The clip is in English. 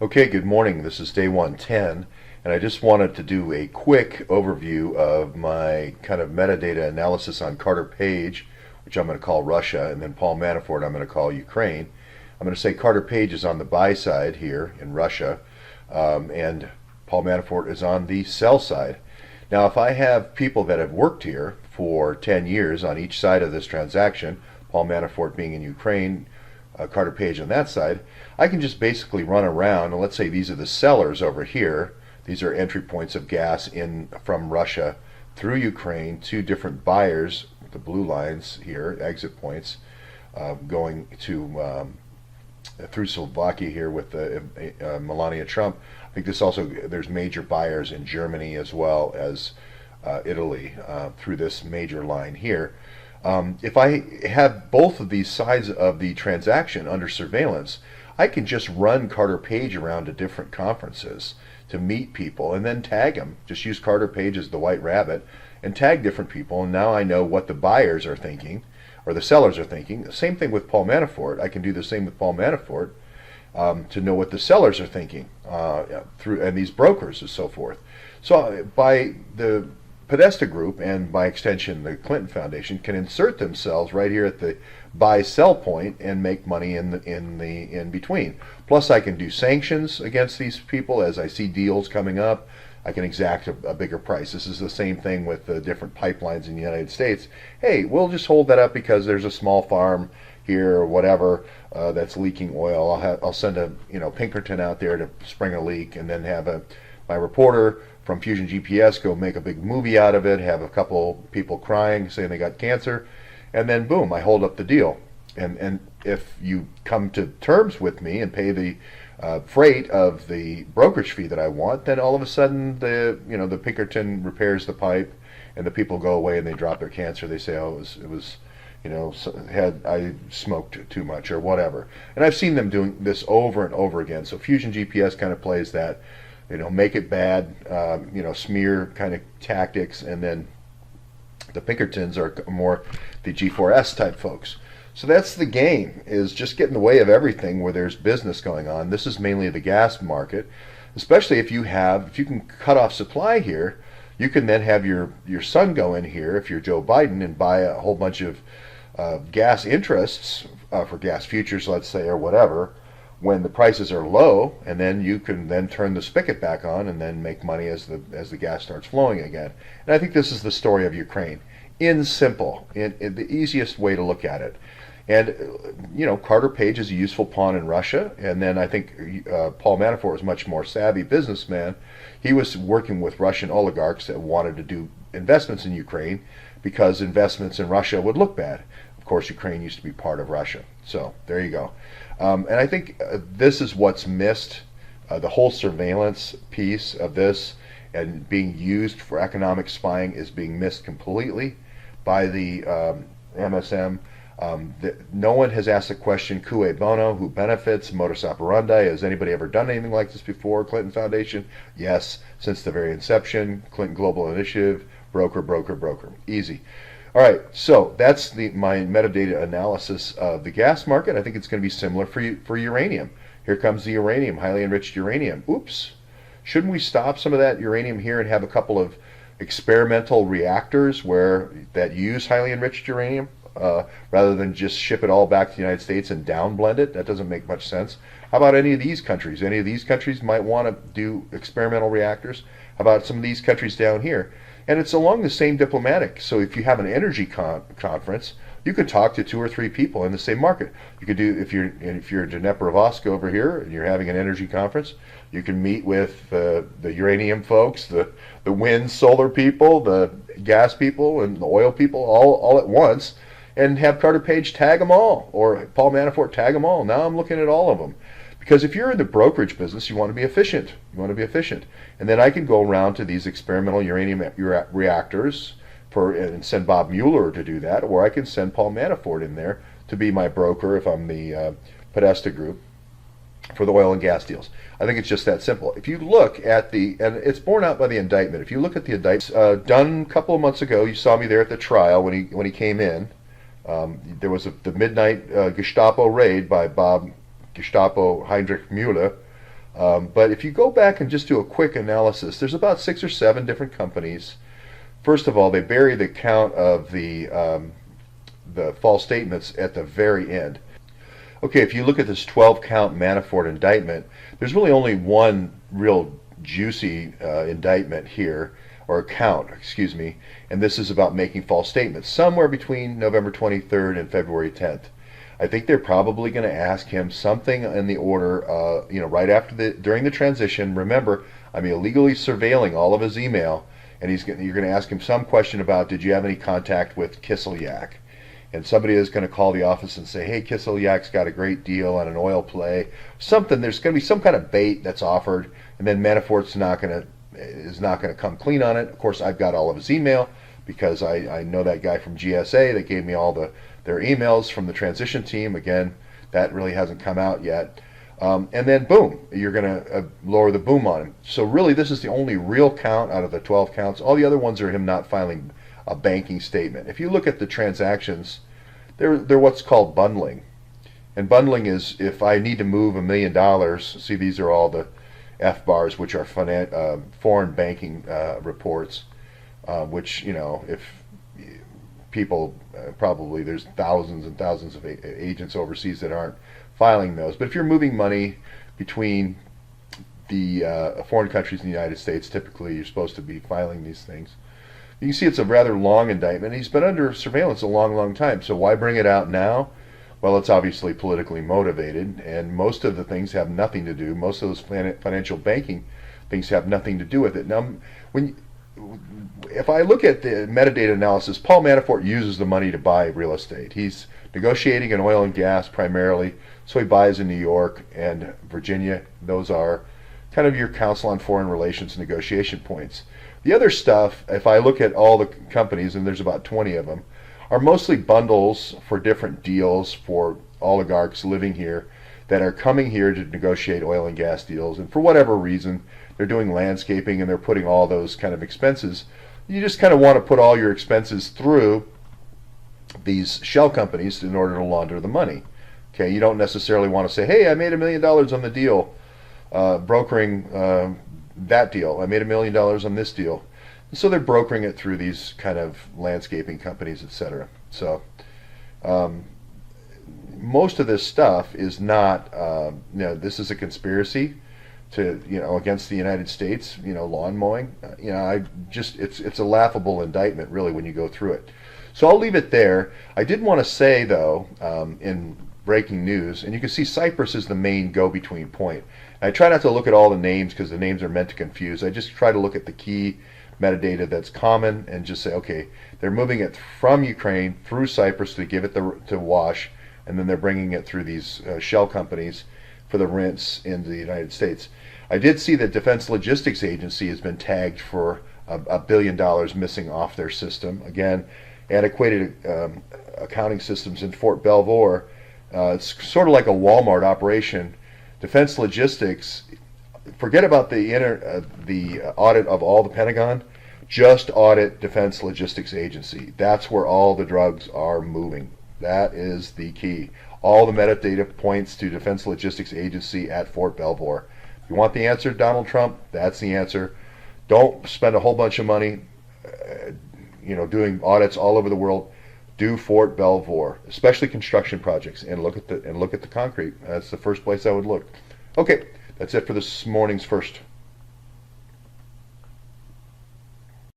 Okay, good morning. This is day 110, and I just wanted to do a quick overview of my kind of metadata analysis on Carter Page, which I'm going to call Russia, and then Paul Manafort I'm going to call Ukraine. I'm going to say Carter Page is on the buy side here in Russia, and Paul Manafort is on the sell side. Now, if I have people that have worked here for 10 years on each side of this transaction, Paul Manafort being in Ukraine, Carter Page on that side, I can just basically run around, and let's say these are the sellers over here. These are entry points of gas in from Russia through Ukraine to different buyers, the blue lines here, exit points, going to through Slovakia here with Melania Trump. I think this also, there's major buyers in Germany as well as Italy through this major line here. If I have both of these sides of the transaction under surveillance, I can just run Carter Page around to different conferences to meet people and then tag them. Just use Carter Page as the white rabbit and tag different people. And now I know what the buyers are thinking or the sellers are thinking. The same thing with Paul Manafort. I can do the same with Paul Manafort to know what the sellers are thinking through and these brokers and so forth. So by the Podesta Group and by extension the Clinton Foundation can insert themselves right here at the buy-sell point and make money in between. Plus, I can do sanctions against these people as I see deals coming up. I can exact a bigger price. This is the same thing with the different pipelines in the United States. Hey, we'll just hold that up because there's a small farm here or whatever that's leaking oil. I'll send a Pinkerton out there to spring a leak and then have my reporter from Fusion GPS go make a big movie out of it, have a couple people crying saying they got cancer, and then boom, I hold up the deal. And if you come to terms with me and pay the freight of the brokerage fee that I want, then all of a sudden the Pinkerton repairs the pipe, and the people go away and they drop their cancer. They say, oh, it was I smoked too much or whatever. And I've seen them doing this over and over again. So Fusion GPS kind of plays that, make it bad, smear kind of tactics, and then the Pinkertons are more the G4S type folks. So that's the game, is just get in the way of everything where there's business going on. This is mainly the gas market, especially if you can cut off supply here, you can then have your son go in here, if you're Joe Biden, and buy a whole bunch of gas interests for gas futures, let's say, or whatever, when the prices are low, and then you can then turn the spigot back on and then make money as the gas starts flowing again. And I think this is the story of Ukraine, in the easiest way to look at it. And Carter Page is a useful pawn in Russia, and then I think Paul Manafort was a much more savvy businessman. He was working with Russian oligarchs that wanted to do investments in Ukraine because investments in Russia would look bad. Of course, Ukraine used to be part of Russia. So there you go. And I think this is what's missed. The whole surveillance piece of this and being used for economic spying is being missed completely by the MSM. No one has asked the question, cui bono, who benefits, modus operandi. Has anybody ever done anything like this before? Clinton Foundation? Yes, since the very inception. Clinton Global Initiative, broker. Easy. All right, so that's my metadata analysis of the gas market. I think it's going to be similar for uranium. Here comes the uranium, highly enriched uranium. Oops. Shouldn't we stop some of that uranium here and have a couple of experimental reactors that use highly enriched uranium rather than just ship it all back to the United States and downblend it? That doesn't make much sense. How about any of these countries? Any of these countries might want to do experimental reactors. How about some of these countries down here? And it's along the same diplomatic. So if you have an energy conference, you could talk to 2 or 3 people in the same market. You could do, if you're Dnepropetrovsk over here and you're having an energy conference, you can meet with the uranium folks, the wind, solar people, the gas people, and the oil people all at once, and have Carter Page tag them all, or Paul Manafort tag them all. Now I'm looking at all of them. Because if you're in the brokerage business, you want to be efficient. And then I can go around to these experimental uranium reactors and send Bob Mueller to do that, or I can send Paul Manafort in there to be my broker if I'm the Podesta Group for the oil and gas deals. I think it's just that simple. If you look at and it's borne out by the indictment. If you look at the indictment done a couple of months ago, you saw me there at the trial when he came in. There was the midnight Gestapo raid by Bob Gestapo Heinrich Mueller But if you go back and just do a quick analysis, there's about 6 or 7 different companies. First of all, they bury the count of the false statements at the very end. Okay, if you look at this 12-count Manafort indictment, there's really only one real juicy indictment here, or count, excuse me, and this is about making false statements, somewhere between November 23rd and February 10th. I think they're probably going to ask him something in the order, right after during the transition. Remember, I'm illegally surveilling all of his email, and you're going to ask him some question about, did you have any contact with Kislyak? And somebody is going to call the office and say, hey, Kislyak's got a great deal on an oil play. Something, there's going to be some kind of bait that's offered, and then Manafort's is not going to come clean on it. Of course, I've got all of his email because I know that guy from GSA. They gave me all their emails from the transition team. Again, that really hasn't come out yet. And then boom, you're going to lower the boom on him. So really, this is the only real count out of the 12 counts. All the other ones are him not filing a banking statement. If you look at the transactions, they're what's called bundling. And bundling is if I need to move $1 million. See, these are all the FBARs, which are foreign banking reports, which, if people, probably there's thousands and thousands of agents overseas that aren't filing those. But if you're moving money between the foreign countries and the United States, typically you're supposed to be filing these things. You can see it's a rather long indictment. He's been under surveillance a long, long time. So why bring it out now? Well, it's obviously politically motivated, and most of the things have nothing to do. Most of those financial banking things have nothing to do with it. Now, if I look at the metadata analysis, Paul Manafort uses the money to buy real estate. He's negotiating in oil and gas primarily, so he buys in New York and Virginia. Those are kind of your Council on Foreign Relations negotiation points. The other stuff, if I look at all the companies, and there's about 20 of them, are mostly bundles for different deals for oligarchs living here that are coming here to negotiate oil and gas deals. And for whatever reason, they're doing landscaping and they're putting all those kind of expenses. You just kind of want to put all your expenses through these shell companies in order to launder the money. Okay, you don't necessarily want to say, hey, I made $1 million on the deal, brokering that deal. I made $1 million on this deal. And so they're brokering it through these kind of landscaping companies, etc. So most of this stuff is not, this is a conspiracy to, against the United States, lawn mowing. It's a laughable indictment, really, when you go through it. So I'll leave it there. I did want to say, though, in breaking news, and you can see Cyprus is the main go-between point. I try not to look at all the names because the names are meant to confuse. I just try to look at the key metadata that's common and just say, okay, they're moving it from Ukraine through Cyprus to give it to wash, and then they're bringing it through these shell companies for the rinse into the United States. I did see that Defense Logistics Agency has been tagged for $1 billion missing off their system. Again, antiquated accounting systems in Fort Belvoir. It's sort of like a Walmart operation. Defense Logistics, forget about the audit of all the Pentagon. Just audit Defense Logistics Agency. That's where all the drugs are moving. That is the key. All the metadata points to Defense Logistics Agency at Fort Belvoir. If you want the answer, Donald Trump, that's the answer. Don't spend a whole bunch of money, doing audits all over the world. Do Fort Belvoir, especially construction projects, and look at the concrete. That's the first place I would look. Okay, that's it for this morning's first.